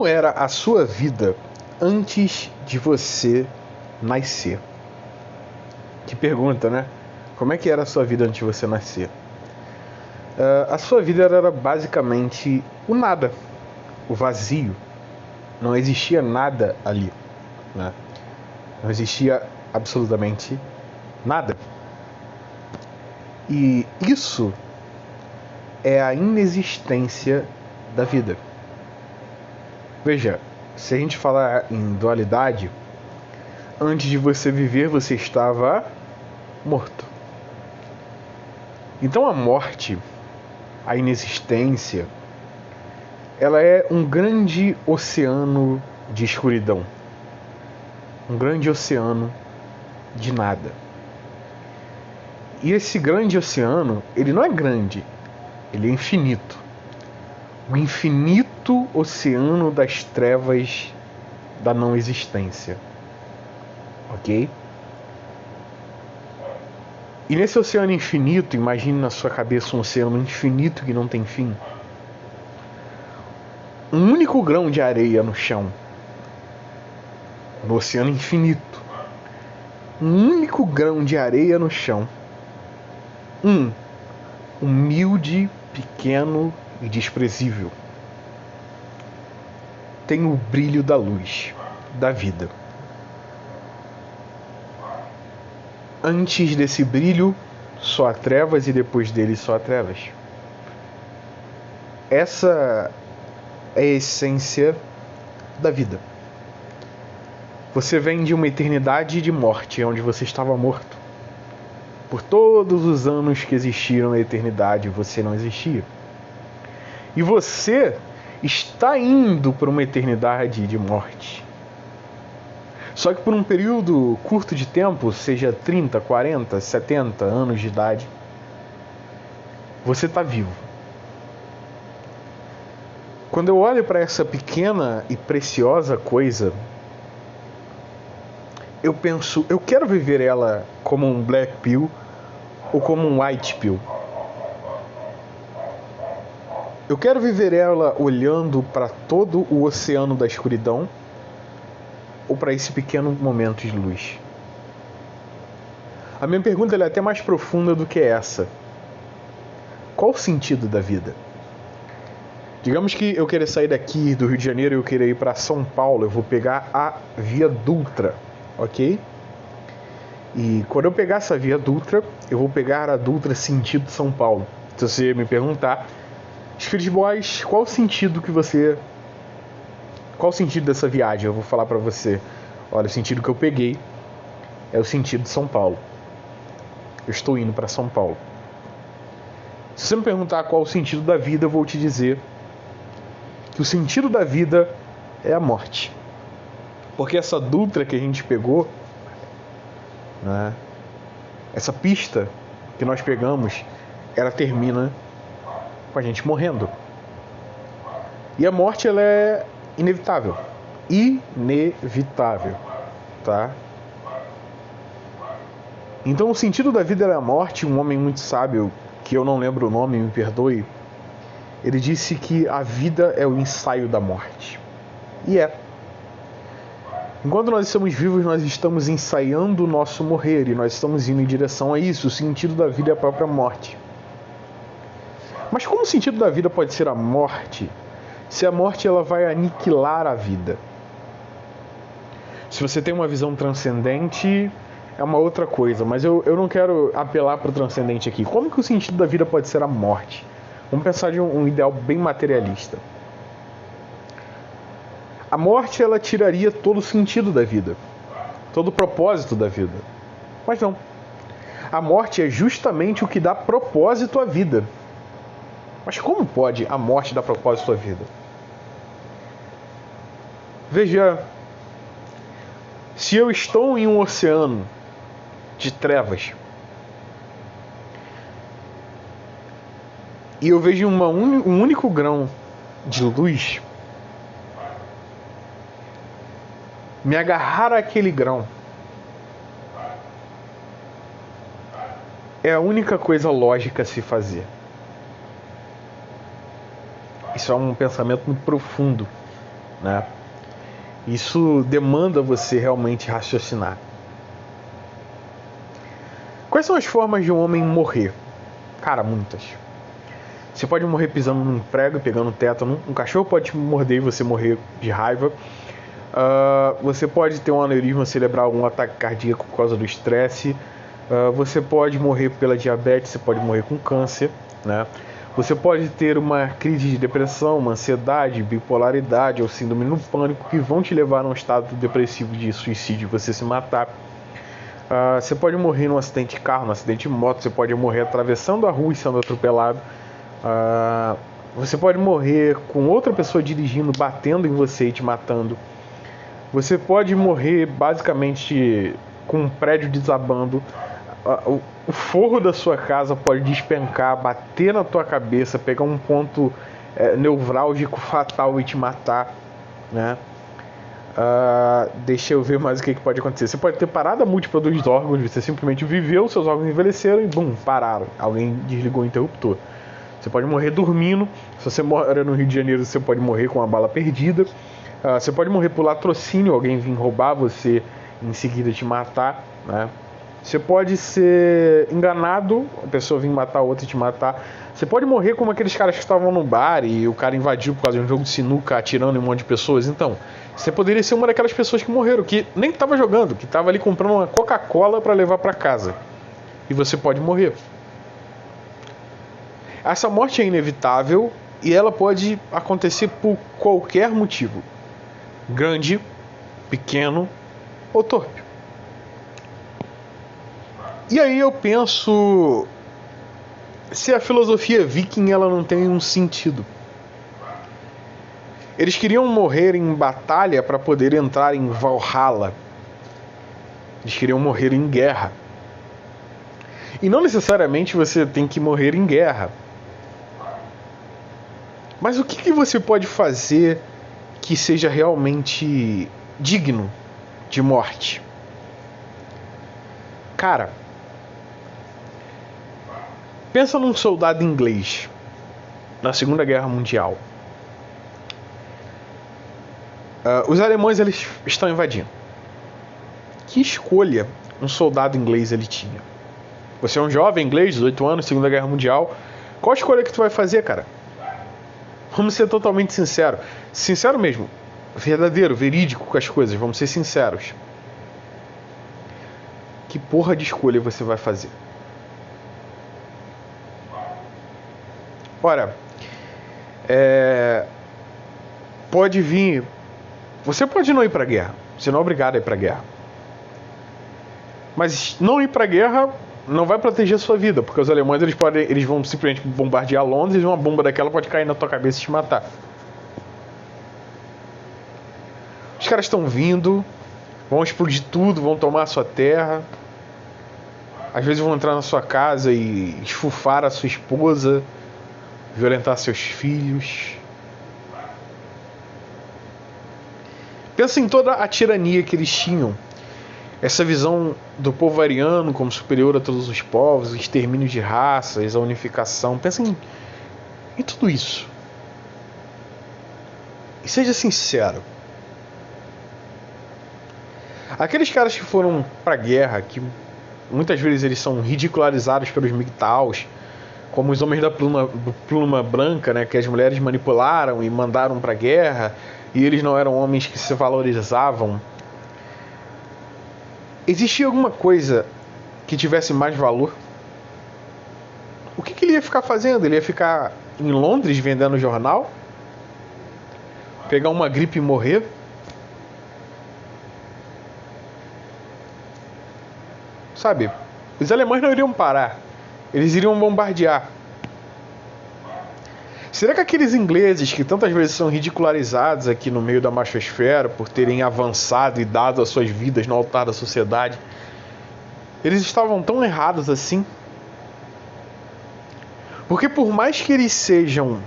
Como era a sua vida antes de você nascer? Que pergunta, né? Como é que era a sua vida antes de você nascer? A sua vida era basicamente o nada, o vazio. Não existia nada ali, né? Não existia absolutamente nada. E isso é a inexistência da vida. Veja, se a gente falar em dualidade, antes de você viver, você estava morto. Então a morte, a inexistência, ela é um grande oceano de escuridão. Um grande oceano de nada. E esse grande oceano, ele não é grande, ele é infinito. O infinito oceano das trevas da não existência. Ok? E nesse oceano infinito, imagine na sua cabeça um oceano infinito que não tem fim. Um único grão de areia no chão. No oceano infinito. Um único grão de areia no chão. Humilde, pequeno e desprezível. Tem o brilho da luz, da vida. Antes desse brilho, só há trevas e depois dele só há trevas. Essa é a essência da vida. Você vem de uma eternidade de morte, onde você estava morto. Por todos os anos que existiram na eternidade, você não existia. E você está indo para uma eternidade de morte. Só que por um período curto de tempo, seja 30, 40, 70 anos de idade, você está vivo. Quando eu olho para essa pequena e preciosa coisa, eu penso, eu quero viver ela como um black pill ou como um white pill. Eu quero viver ela olhando para todo o oceano da escuridão ou para esse pequeno momento de luz. A minha pergunta é até mais profunda do que essa. Qual o sentido da vida? Digamos que eu queira sair daqui do Rio de Janeiro e eu queira ir para São Paulo. Eu vou pegar a Via Dutra, ok? E quando eu pegar essa Via Dutra, eu vou pegar a Dutra sentido São Paulo. Se você me perguntar, Spirit Boys, qual o sentido dessa viagem? Eu vou falar para você. Olha, o sentido que eu peguei é o sentido de São Paulo. Eu estou indo para São Paulo. Se você me perguntar qual o sentido da vida, eu vou te dizer que o sentido da vida é a morte. Porque essa Dutra que a gente pegou, né, essa pista que nós pegamos, ela termina com a gente morrendo. E a morte, ela é inevitável. Inevitável, tá? Então o sentido da vida é a morte. Um homem muito sábio, que eu não lembro o nome, me perdoe, ele disse que a vida é o ensaio da morte. E é. Enquanto nós estamos vivos, nós estamos ensaiando o nosso morrer e nós estamos indo em direção a isso. O sentido da vida é a própria morte. Mas como o sentido da vida pode ser a morte, se a morte ela vai aniquilar a vida? Se você tem uma visão transcendente, é uma outra coisa, mas eu não quero apelar para o transcendente aqui. Como que o sentido da vida pode ser a morte? Vamos pensar de um ideal bem materialista. A morte, ela tiraria todo o sentido da vida, todo o propósito da vida. Mas não. A morte é justamente o que dá propósito à vida. Mas como pode a morte dar propósito à vida? Veja, se eu estou em um oceano de trevas e eu vejo um único grão de luz, me agarrar àquele grão é a única coisa lógica a se fazer. Isso é um pensamento muito profundo. né? Isso demanda você realmente raciocinar. Quais são as formas de um homem morrer? Cara, muitas. Você pode morrer pisando num prego e pegando tétano. Um cachorro pode te morder e você morrer de raiva. Você pode ter um aneurisma cerebral, um ataque cardíaco por causa do estresse. Você pode morrer pela diabetes, você pode morrer com câncer, né? Você pode ter uma crise de depressão, uma ansiedade, bipolaridade ou síndrome do pânico que vão te levar a um estado depressivo de suicídio e você se matar. Você pode morrer num acidente de carro, num acidente de moto, você pode morrer atravessando a rua e sendo atropelado. Você pode morrer com outra pessoa dirigindo, batendo em você e te matando. Você pode morrer basicamente com um prédio desabando. O forro da sua casa pode despencar, bater na tua cabeça, pegar um ponto nevrálgico fatal e te matar, né? Deixa eu ver mais o que pode acontecer. Você pode ter parada múltipla dos órgãos, você simplesmente viveu, seus órgãos envelheceram e bum, pararam. Alguém desligou o interruptor. Você pode morrer dormindo. Se você mora no Rio de Janeiro, você pode morrer com uma bala perdida. Você pode morrer por latrocínio, alguém vir roubar você e em seguida te matar, né? Você pode ser enganado, a pessoa vir matar outra e te matar. Você pode morrer como aqueles caras que estavam no bar e o cara invadiu por causa de um jogo de sinuca atirando em um monte de pessoas. Então, você poderia ser uma daquelas pessoas que morreram, que nem estava jogando, que estava ali comprando uma Coca-Cola para levar para casa. E você pode morrer. Essa morte é inevitável e ela pode acontecer por qualquer motivo. Grande, pequeno ou torpe. E aí eu penso, se a filosofia viking ela não tem um sentido. Eles queriam morrer em batalha para poder entrar em Valhalla. Eles queriam morrer em guerra. E não necessariamente você tem que morrer em guerra. Mas o que você pode fazer que seja realmente digno de morte? Cara, pensa num soldado inglês na Segunda Guerra Mundial. Os alemães eles estão invadindo. Que escolha um soldado inglês ele tinha? Você é um jovem inglês, 18 anos, Segunda Guerra Mundial. Qual a escolha que tu vai fazer, cara? Vamos ser totalmente sinceros. Sincero mesmo. Verdadeiro, verídico com as coisas. Vamos ser sinceros. Que porra de escolha você vai fazer? Ora, pode vir. Você pode não ir pra guerra. Você não é obrigado a ir pra guerra. Mas não ir pra guerra não vai proteger a sua vida, porque os alemães eles vão simplesmente bombardear Londres e uma bomba daquela pode cair na tua cabeça e te matar. Os caras estão vindo, vão explodir tudo, vão tomar a sua terra. Às vezes vão entrar na sua casa e esfufar a sua esposa, violentar seus filhos. Pensa em toda a tirania que eles tinham. Essa visão do povo ariano como superior a todos os povos, o extermínio de raças, a unificação. Pensa em tudo isso. E seja sincero. Aqueles caras que foram pra guerra, que muitas vezes eles são ridicularizados pelos MGTOWs, como os homens da pluma branca, né, que as mulheres manipularam e mandaram pra guerra, e eles não eram homens que se valorizavam. Existia alguma coisa que tivesse mais valor? O que ele ia ficar fazendo? Ele ia ficar em Londres vendendo jornal? Pegar uma gripe e morrer? Sabe, os alemães não iriam parar. Eles iriam bombardear. Será que aqueles ingleses que tantas vezes são ridicularizados aqui no meio da machosfera por terem avançado e dado as suas vidas no altar da sociedade, eles estavam tão errados assim? Porque por mais que eles sejam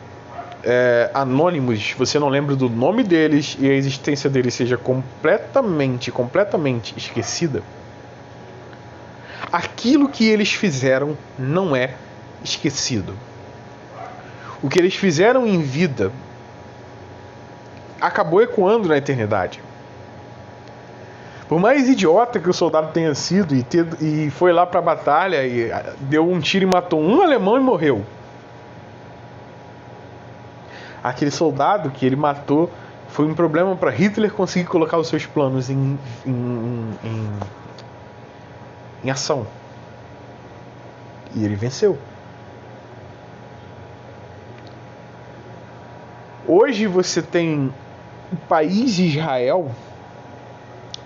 anônimos, você não lembra do nome deles e a existência deles seja completamente esquecida, aquilo que eles fizeram não é esquecido. O que eles fizeram em vida, acabou ecoando na eternidade. Por mais idiota que o soldado tenha sido e foi lá pra batalha e deu um tiro e matou um alemão e morreu. Aquele soldado que ele matou foi um problema para Hitler conseguir colocar os seus planos em ação. E ele venceu. Hoje você tem o país de Israel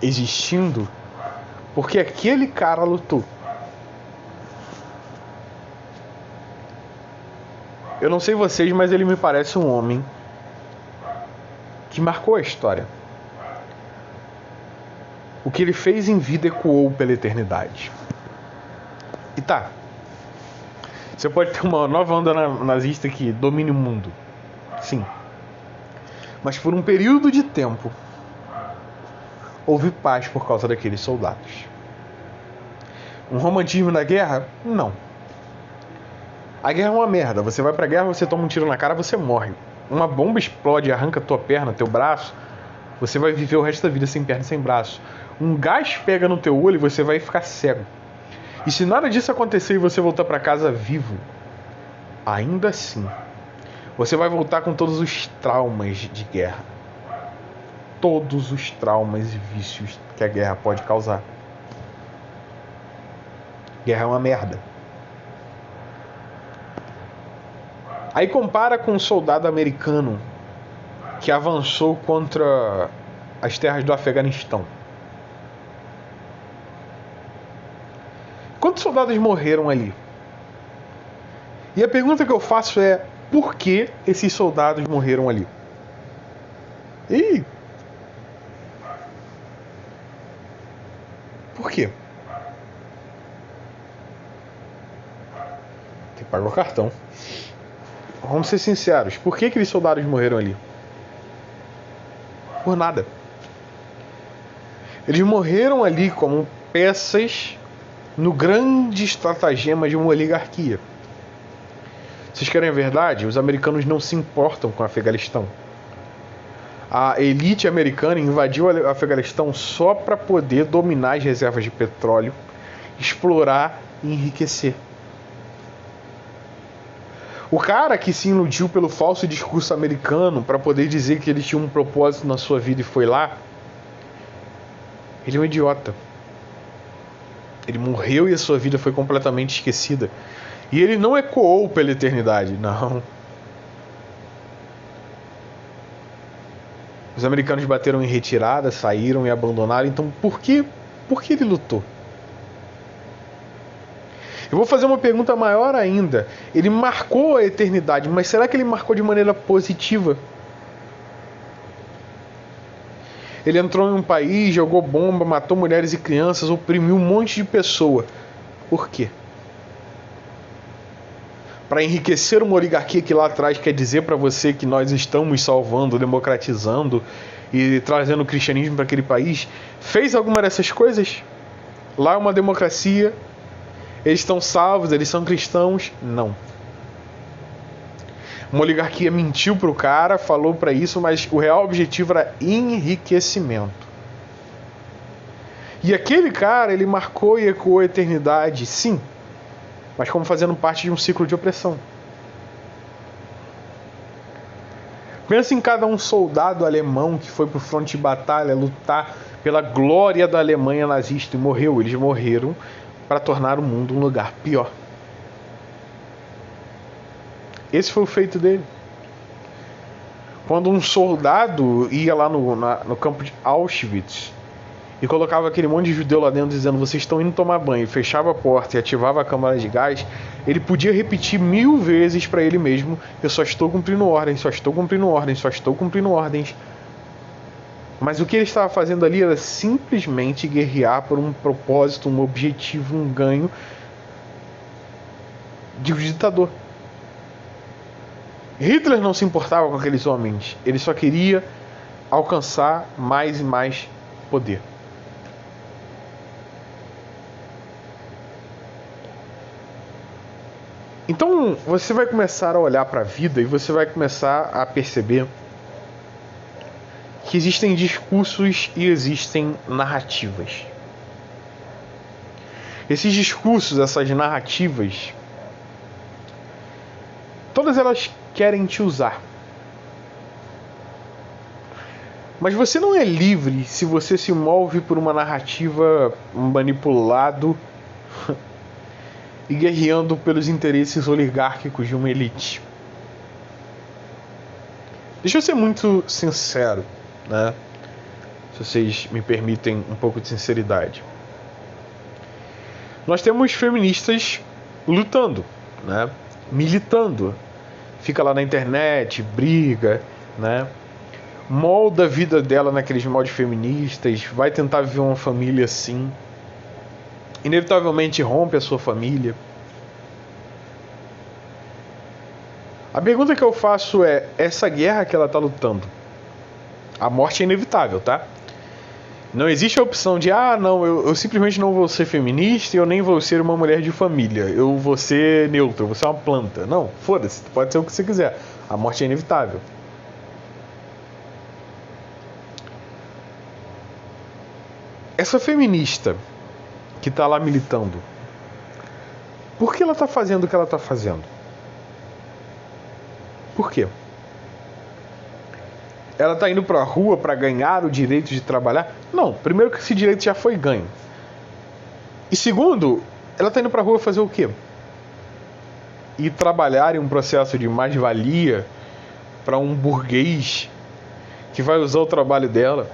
existindo porque aquele cara lutou. Eu não sei vocês, mas ele me parece um homem que marcou a história. O que ele fez em vida ecoou pela eternidade. E tá, você pode ter uma nova onda nazista que domine o mundo. Sim. Mas por um período de tempo, houve paz por causa daqueles soldados. Um romantismo na guerra? Não. A guerra é uma merda. Você vai pra guerra, você toma um tiro na cara, você morre. Uma bomba explode, arranca tua perna, teu braço. Você vai viver o resto da vida sem perna e sem braço. Um gás pega no teu olho e você vai ficar cego. E se nada disso acontecer e você voltar pra casa vivo, ainda assim, você vai voltar com todos os traumas de guerra. Todos os traumas e vícios que a guerra pode causar. Guerra é uma merda. Aí compara com um soldado americano que avançou contra as terras do Afeganistão. Quantos soldados morreram ali? E a pergunta que eu faço é: por que esses soldados morreram ali? E por quê? Tem que pagar o cartão. Vamos ser sinceros, por que aqueles soldados morreram ali? Por nada. Eles morreram ali como peças no grande estratagema de uma oligarquia. Vocês querem a verdade? Os americanos não se importam com o Afeganistão. A elite americana invadiu o Afeganistão só para poder dominar as reservas de petróleo, explorar e enriquecer. O cara que se iludiu pelo falso discurso americano para poder dizer que ele tinha um propósito na sua vida e foi lá, ele é um idiota. Ele morreu e a sua vida foi completamente esquecida. E ele não ecoou pela eternidade, não. Os americanos bateram em retirada, saíram e abandonaram. Então por que ele lutou? Eu vou fazer uma pergunta maior ainda. Ele marcou a eternidade, mas será que ele marcou de maneira positiva? Ele entrou em um país, jogou bomba, matou mulheres e crianças, oprimiu um monte de pessoa. Por quê? Para enriquecer uma oligarquia que lá atrás quer dizer para você que nós estamos salvando, democratizando e trazendo o cristianismo para aquele país? Fez alguma dessas coisas? Lá é uma democracia. Eles estão salvos, eles são cristãos? Não. Uma oligarquia mentiu para o cara, falou para isso, mas o real objetivo era enriquecimento. E aquele cara, ele marcou e ecoou a eternidade, sim, mas como fazendo parte de um ciclo de opressão. Pensa em cada um soldado alemão que foi para o fronte de batalha lutar pela glória da Alemanha nazista e morreu. Eles morreram para tornar o mundo um lugar pior. Esse foi o feito dele. Quando um soldado ia lá no campo de Auschwitz e colocava aquele monte de judeu lá dentro dizendo: vocês estão indo tomar banho, fechava a porta e ativava a câmara de gás, ele podia repetir 1000 vezes para ele mesmo: eu só estou cumprindo ordens, só estou cumprindo ordens, só estou cumprindo ordens. Mas o que ele estava fazendo ali era simplesmente guerrear por um propósito, um objetivo, um ganho de um ditador. Hitler não se importava com aqueles homens, ele só queria alcançar mais e mais poder. Então você vai começar a olhar para a vida e você vai começar a perceber que existem discursos e existem narrativas. Esses discursos, essas narrativas, todas elas querem te usar. Mas você não é livre se você se move por uma narrativa manipulado e guerreando pelos interesses oligárquicos de uma elite. Deixa eu ser muito sincero, né? Se vocês me permitem um pouco de sinceridade. Nós temos feministas lutando, né? Militando. Fica lá na internet, briga, né? Molda a vida dela naqueles moldes feministas, vai tentar viver uma família assim. Inevitavelmente rompe a sua família. A pergunta que eu faço é, essa guerra que ela está lutando, a morte é inevitável, tá? Não existe a opção de, não, eu simplesmente não vou ser feminista e eu nem vou ser uma mulher de família. Eu vou ser neutro, eu vou ser uma planta. Não, foda-se, pode ser o que você quiser. A morte é inevitável. Essa feminista que está lá militando, por que ela está fazendo o que ela está fazendo? Por quê? Ela está indo para a rua para ganhar o direito de trabalhar? Não, primeiro que esse direito já foi ganho. E segundo, ela está indo para a rua fazer o quê? Ir trabalhar em um processo de mais-valia para um burguês que vai usar o trabalho dela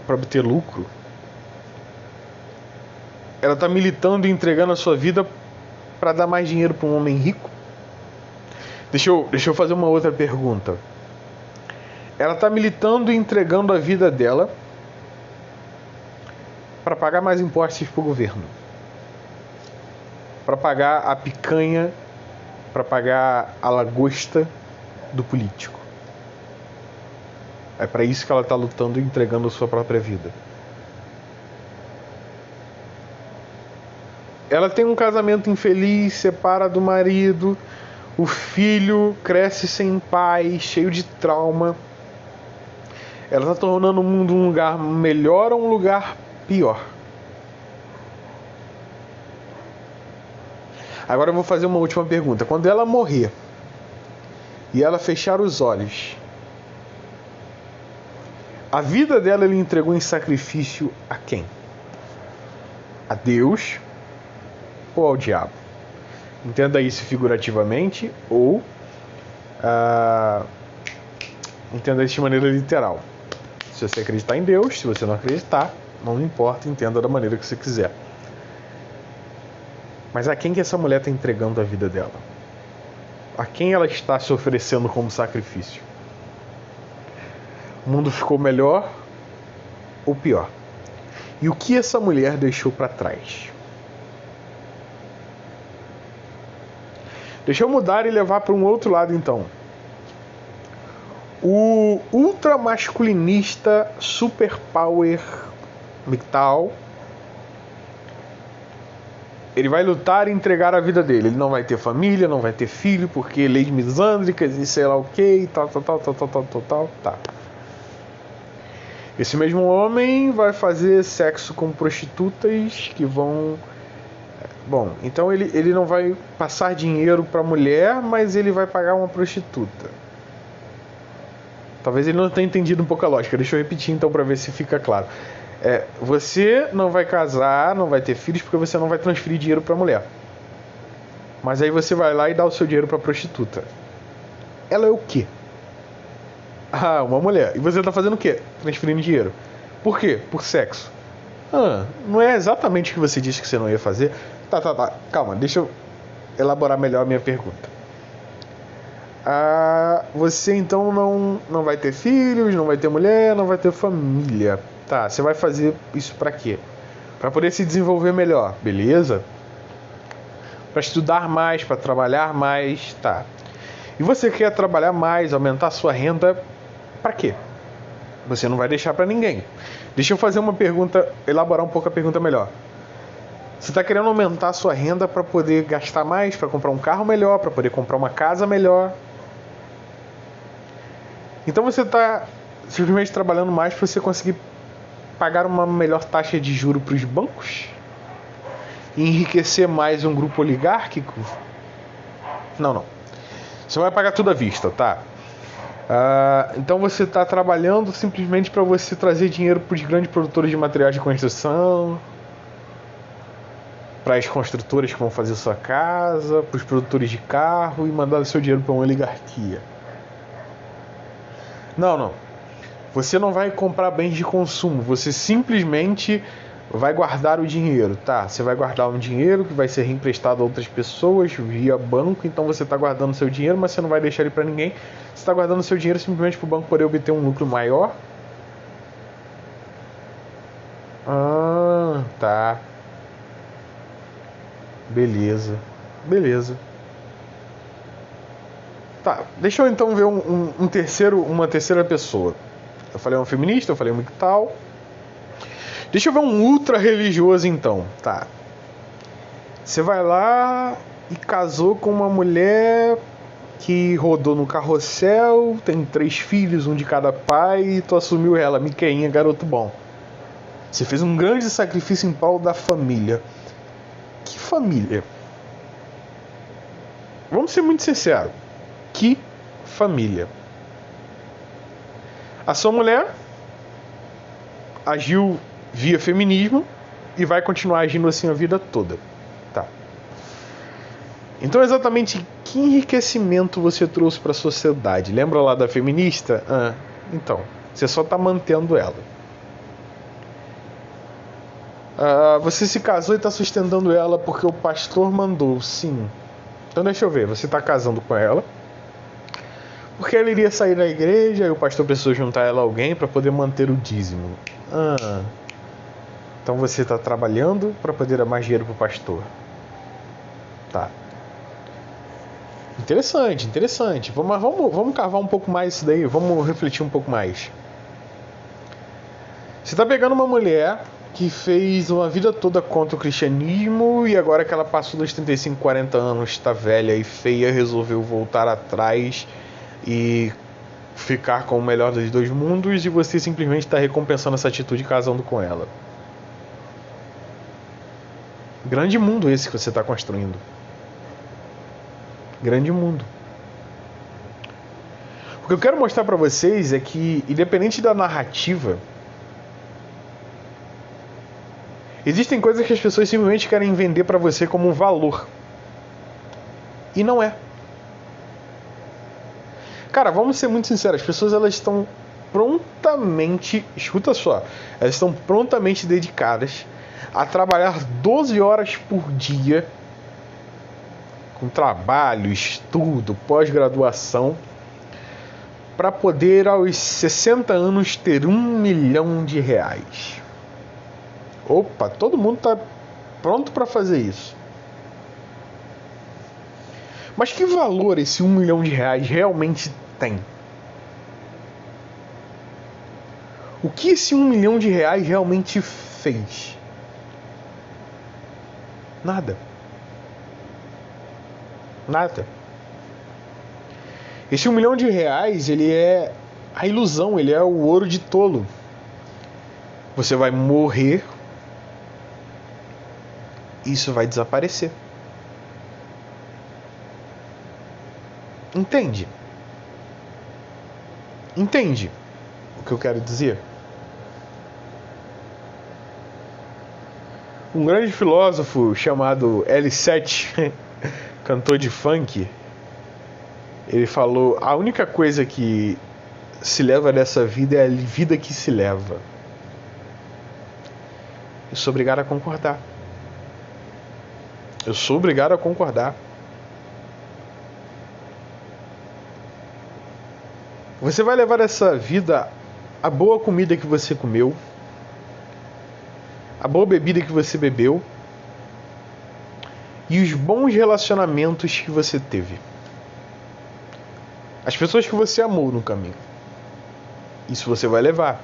para obter lucro? Ela está militando e entregando a sua vida para dar mais dinheiro para um homem rico? Deixa eu fazer uma outra pergunta. Ela está militando e entregando a vida dela para pagar mais impostos para o governo, para pagar a picanha, para pagar a lagosta do político. É para isso que ela está lutando e entregando a sua própria vida. Ela tem um casamento infeliz, separa do marido, o filho cresce sem pai, cheio de trauma. Ela está tornando o mundo um lugar melhor ou um lugar pior? Agora eu vou fazer uma última pergunta. Quando ela morrer e ela fechar os olhos, a vida dela ele entregou em sacrifício a quem? A Deus ou ao diabo? Entenda isso figurativamente ou entenda isso de maneira literal. Se você acreditar em Deus, se você não acreditar, não importa, entenda da maneira que você quiser. Mas a quem que essa mulher está entregando a vida dela? A quem ela está se oferecendo como sacrifício? O mundo ficou melhor ou pior? E o que essa mulher deixou para trás? Deixa eu mudar e levar para um outro lado então. O ultramasculinista superpower MGTOW, ele vai lutar e entregar a vida dele. Ele não vai ter família, não vai ter filho, porque leis misândricas e sei lá o que, tal. Tá. Esse mesmo homem vai fazer sexo com prostitutas que vão... Bom, então ele não vai passar dinheiro para a mulher, mas ele vai pagar uma prostituta. Talvez ele não tenha entendido um pouco a lógica. Deixa eu repetir então para ver se fica claro. Você não vai casar, não vai ter filhos, porque você não vai transferir dinheiro para a mulher. Mas aí você vai lá e dá o seu dinheiro para a prostituta. Ela é o quê? Uma mulher. E você está fazendo o quê? Transferindo dinheiro. Por quê? Por sexo. Não é exatamente o que você disse que você não ia fazer? Tá. Calma, deixa eu elaborar melhor a minha pergunta. Você então não vai ter filhos, não vai ter mulher, não vai ter família. Tá, você vai fazer isso pra quê? Pra poder se desenvolver melhor, beleza? Pra estudar mais, pra trabalhar mais, tá. E você quer trabalhar mais, aumentar a sua renda, pra quê? Você não vai deixar pra ninguém. Deixa eu fazer uma pergunta, elaborar um pouco a pergunta melhor. Você está querendo aumentar a sua renda para poder gastar mais, para comprar um carro melhor, para poder comprar uma casa melhor. Então você está simplesmente trabalhando mais para você conseguir pagar uma melhor taxa de juro para os bancos? E enriquecer mais um grupo oligárquico? Não. Você vai pagar tudo à vista, tá? Então você está trabalhando simplesmente para você trazer dinheiro para os grandes produtores de materiais de construção, para as construtoras que vão fazer sua casa, para os produtores de carro e mandar o seu dinheiro para uma oligarquia. Não. Você não vai comprar bens de consumo, você simplesmente vai guardar o dinheiro, tá? Você vai guardar um dinheiro que vai ser reemprestado a outras pessoas via banco, então você está guardando seu dinheiro, mas você não vai deixar ele para ninguém. Você está guardando seu dinheiro simplesmente para o banco poder obter um lucro maior. Tá. Beleza. Tá, deixa eu então ver uma terceira pessoa. Eu falei um feminista, eu falei um tal. Deixa eu ver um ultra religioso então, tá? Você vai lá e casou com uma mulher que rodou no carrossel, tem 3 filhos, um de cada pai, e tu assumiu ela, Miqueinha, garoto bom. Você fez um grande sacrifício em prol da família. Que família? Vamos ser muito sinceros. Que família? A sua mulher agiu via feminismo e vai continuar agindo assim a vida toda, tá? Então exatamente que enriquecimento você trouxe para a sociedade? Lembra lá da feminista? Então, você só está mantendo ela. Você se casou e está sustentando ela porque o pastor mandou, sim. Então deixa eu ver, você está casando com ela porque ela iria sair da igreja e o pastor precisou juntar ela a alguém para poder manter o dízimo. Então você está trabalhando para poder dar mais dinheiro para o pastor. Tá. Interessante. Vamos cavar um pouco mais isso daí. Vamos refletir um pouco mais. Você está pegando uma mulher que fez uma vida toda contra o cristianismo e agora que ela passou dos 35, 40 anos, está velha e feia, resolveu voltar atrás e ficar com o melhor dos dois mundos, e você simplesmente está recompensando essa atitude casando com ela. Grande mundo esse que você está construindo. Grande mundo. O que eu quero mostrar para vocês é que, independente da narrativa, existem coisas que as pessoas simplesmente querem vender para você como um valor. E não é. Cara, vamos ser muito sinceros, as pessoas elas estão prontamente, escuta só, elas estão prontamente dedicadas a trabalhar 12 horas por dia, com trabalho, estudo, pós-graduação, para poder aos 60 anos ter R$1 milhão. Opa, todo mundo está pronto para fazer isso. Mas que valor esse R$1 milhão realmente tem? O que esse R$1 milhão realmente fez? Nada. Esse R$1 milhão, ele é a ilusão, ele é o ouro de tolo. Você vai morrer, isso vai desaparecer. Entende o que eu quero dizer? Um grande filósofo chamado L7, cantor de funk, ele falou: a única coisa que se leva dessa vida é a vida que se leva. Eu sou obrigado a concordar. Você vai levar essa vida a boa comida que você comeu, a boa bebida que você bebeu e os bons relacionamentos que você teve. As pessoas que você amou no caminho. Isso você vai levar.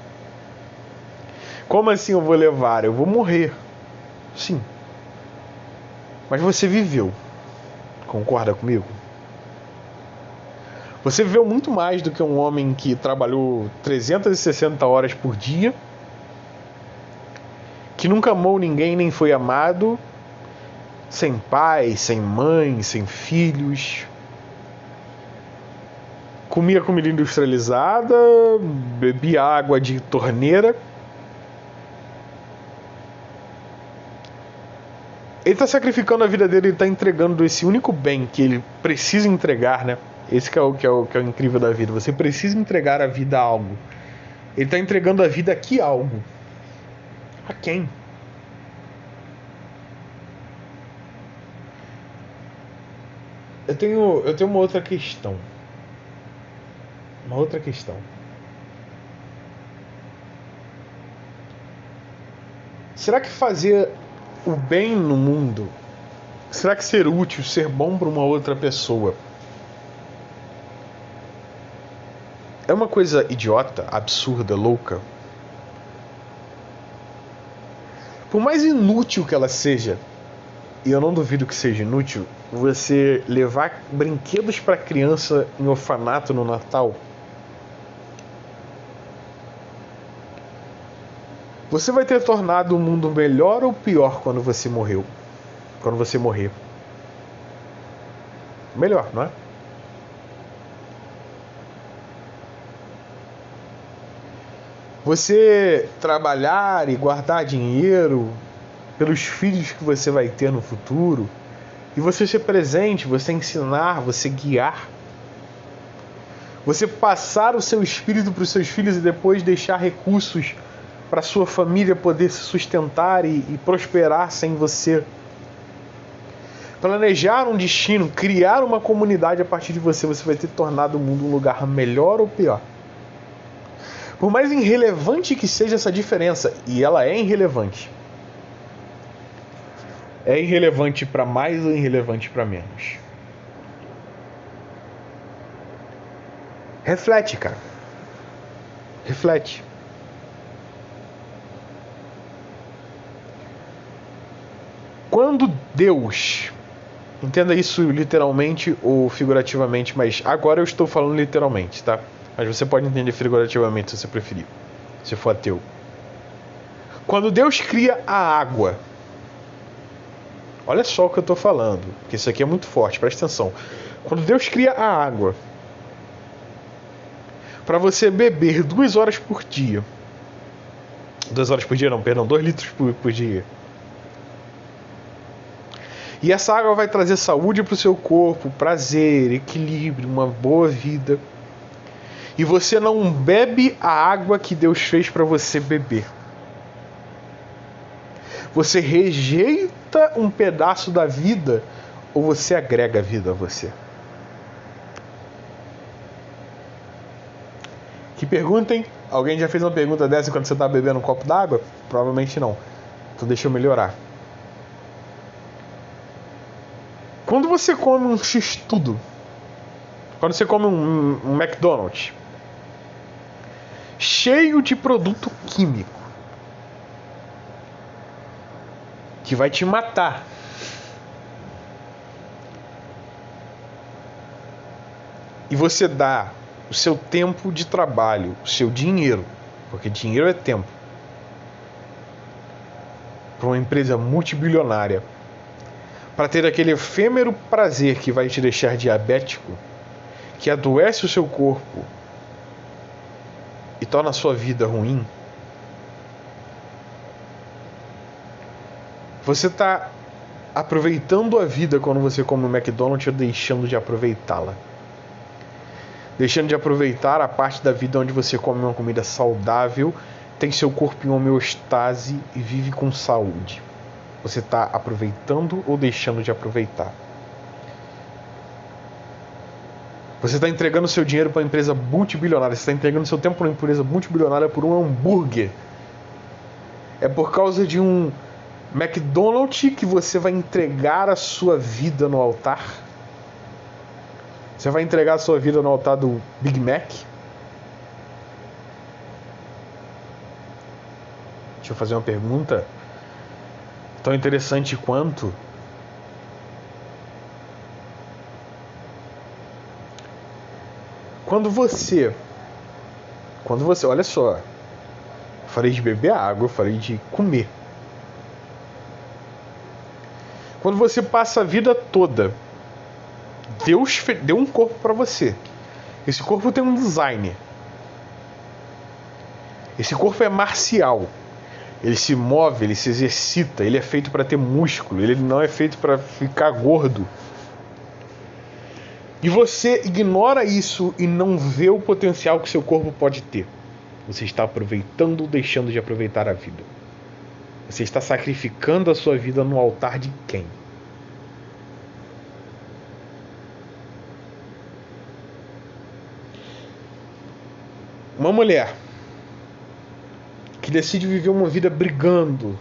Como assim eu vou levar? Eu vou morrer. Sim. Mas você viveu. Concorda comigo? Você viveu muito mais do que um homem que trabalhou 360 horas por dia, que nunca amou ninguém nem foi amado, sem pai, sem mãe, sem filhos, comia comida industrializada, bebia água de torneira. Ele está sacrificando a vida dele, ele está entregando esse único bem que ele precisa entregar, né? Esse que é o incrível da vida. Você precisa entregar a vida a algo. Ele está entregando a vida a que algo? A quem? Eu tenho uma outra questão. Uma outra questão. Será que fazer o bem no mundo, será que ser útil, ser bom para uma outra pessoa é uma coisa idiota, absurda, louca? Por mais inútil que ela seja, e eu não duvido que seja inútil, você levar brinquedos para criança em orfanato no Natal, você vai ter tornado o mundo melhor ou pior quando você morreu? Quando você morrer? Melhor, não é? Você trabalhar e guardar dinheiro pelos filhos que você vai ter no futuro, e você ser presente, você ensinar, você guiar, você passar o seu espírito para os seus filhos e depois deixar recursos para sua família poder se sustentar e prosperar sem você. Planejar um destino, criar uma comunidade a partir de você, você vai ter tornado o mundo um lugar melhor ou pior. Por mais irrelevante que seja essa diferença, e ela é irrelevante. É irrelevante para mais ou irrelevante para menos. Reflete, cara. Reflete. Quando Deus, entenda isso literalmente ou figurativamente, mas agora eu estou falando literalmente, tá? Mas você pode entender figurativamente se você preferir, se for ateu. Quando Deus cria a água, olha só o que eu estou falando, porque isso aqui é muito forte, presta atenção. Quando Deus cria a água para você beber 2 horas por dia, 2 horas por dia não, perdão, 2 litros por dia, e essa água vai trazer saúde para o seu corpo, prazer, equilíbrio, uma boa vida. E você não bebe a água que Deus fez para você beber. Você rejeita um pedaço da vida ou você agrega a vida a você? Que perguntem? Alguém já fez uma pergunta dessa quando você está bebendo um copo d'água? Provavelmente não. Então deixa eu melhorar. Quando você come um x-tudo, quando você come um McDonald's cheio de produto químico que vai te matar, e você dá o seu tempo de trabalho, o seu dinheiro, porque dinheiro é tempo, para uma empresa multibilionária, para ter aquele efêmero prazer que vai te deixar diabético, que adoece o seu corpo e torna a sua vida ruim, você está aproveitando a vida quando você come um McDonald's ou deixando de aproveitá-la? Deixando de aproveitar a parte da vida onde você come uma comida saudável, tem seu corpo em homeostase e vive com saúde. Você está aproveitando ou deixando de aproveitar? Você está entregando seu dinheiro para uma empresa multibilionária. Você está entregando seu tempo para uma empresa multibilionária por um hambúrguer. É por causa de um McDonald's que você vai entregar a sua vida no altar? Você vai entregar a sua vida no altar do Big Mac? Deixa eu fazer uma pergunta tão interessante quanto: Quando você, olha só, eu falei de beber água, eu falei de comer. Quando você passa a vida toda, Deus deu um corpo para você. Esse corpo tem um design. Esse corpo é marcial. Ele se move, ele se exercita, ele é feito para ter músculo, ele não é feito para ficar gordo. E você ignora isso e não vê o potencial que seu corpo pode ter. Você está aproveitando ou deixando de aproveitar a vida. Você está sacrificando a sua vida no altar de quem? Uma mulher que decide viver uma vida brigando,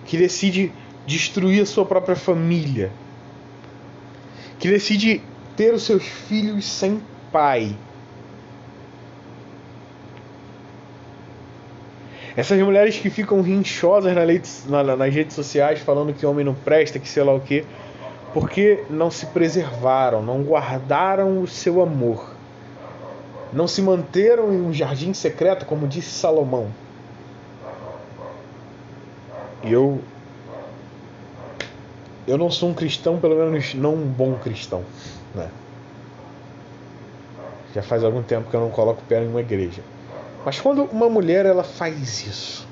que decide destruir a sua própria família, que decide ter os seus filhos sem pai. Essas mulheres que ficam rinchosas nas redes sociais falando que homem não presta, que sei lá o quê, porque não se preservaram, não guardaram o seu amor. Não se manteram em um jardim secreto, como disse Salomão. E eu não sou um cristão, pelo menos não um bom cristão, né? Já faz algum tempo que eu não coloco o pé em uma igreja. Mas quando uma mulher ela faz isso,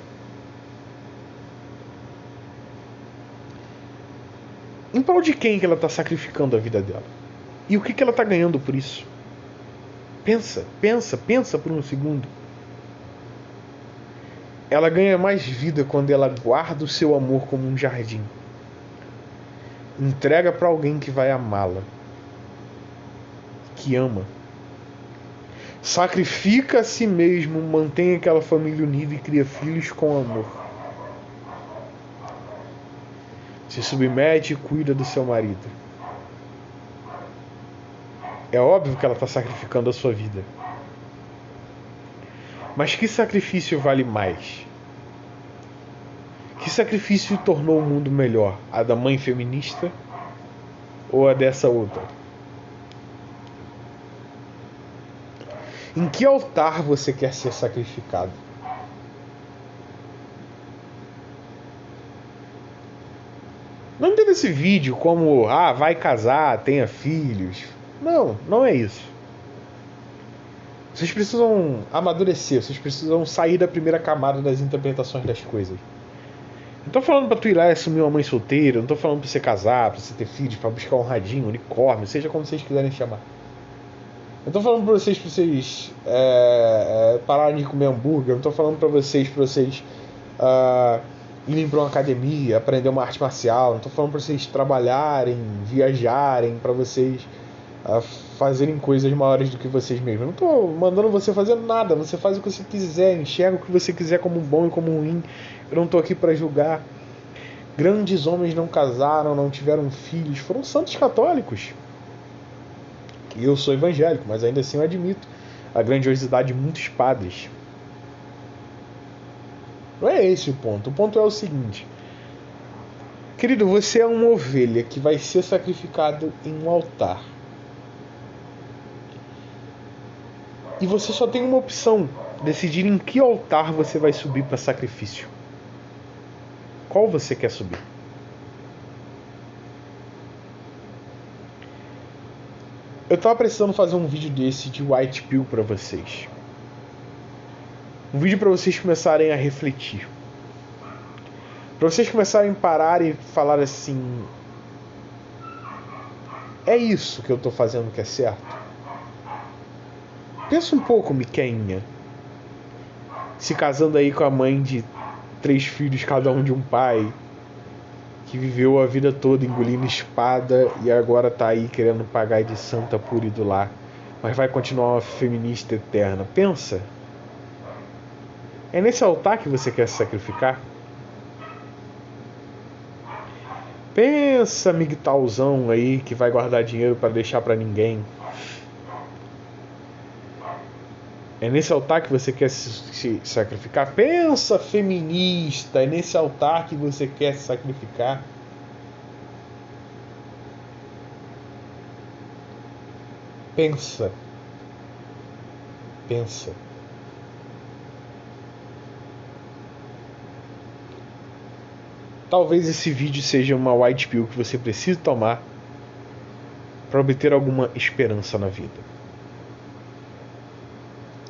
em prol de quem que ela está sacrificando a vida dela? E o que ela está ganhando por isso? Pensa por um segundo. Ela ganha mais vida quando ela guarda o seu amor como um jardim. Entrega para alguém que vai amá-la, que ama. Sacrifica a si mesmo, mantém aquela família unida e cria filhos com amor. Se submete e cuida do seu marido. É óbvio que ela está sacrificando a sua vida. Mas que sacrifício vale mais? Que sacrifício tornou o mundo melhor? A da mãe feminista ou a dessa outra? Em que altar você quer ser sacrificado? Não entenda esse vídeo como vai casar, tenha filhos. Não é isso. Vocês precisam amadurecer, vocês precisam sair da primeira camada das interpretações das coisas. Não tô falando pra tu ir lá e assumir uma mãe solteira, não tô falando pra você casar, pra você ter filhos, pra buscar um radinho, um unicórnio, seja como vocês quiserem chamar. Eu tô falando pra vocês pararem de comer hambúrguer, eu não tô falando pra vocês irem pra uma academia, aprender uma arte marcial, não tô falando pra vocês trabalharem, viajarem, pra vocês fazerem coisas maiores do que vocês mesmos. Eu não tô mandando você fazer nada, você faz o que você quiser, enxerga o que você quiser como bom e como ruim. Eu não tô aqui para julgar. Grandes homens não casaram, não tiveram filhos, foram santos católicos. Eu sou evangélico, mas ainda assim eu admito a grandiosidade de muitos padres. Não é esse o ponto. O ponto é o seguinte: querido, você é uma ovelha que vai ser sacrificado em um altar. E você só tem uma opção: decidir em que altar você vai subir para sacrifício. Qual você quer subir? Eu tava precisando fazer um vídeo desse de White Pill para vocês. Um vídeo para vocês começarem a refletir. Para vocês começarem a parar e falar assim: é isso que eu tô fazendo que é certo? Pensa um pouco, Miqueinha. Se casando aí com a mãe de 3 filhos, cada um de um pai, que viveu a vida toda engolindo espada e agora tá aí querendo pagar de santa pura e do lar, mas vai continuar uma feminista eterna. Pensa. É nesse altar que você quer se sacrificar? Pensa, migtalzão aí que vai guardar dinheiro para deixar para ninguém. É nesse altar que você quer se sacrificar? Pensa, feminista, é nesse altar que você quer se sacrificar? Pensa. Pensa. Talvez esse vídeo seja uma white pill que você precise tomar para obter alguma esperança na vida.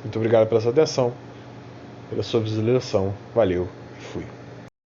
Muito obrigado pela sua atenção, pela sua visualização. Valeu e fui.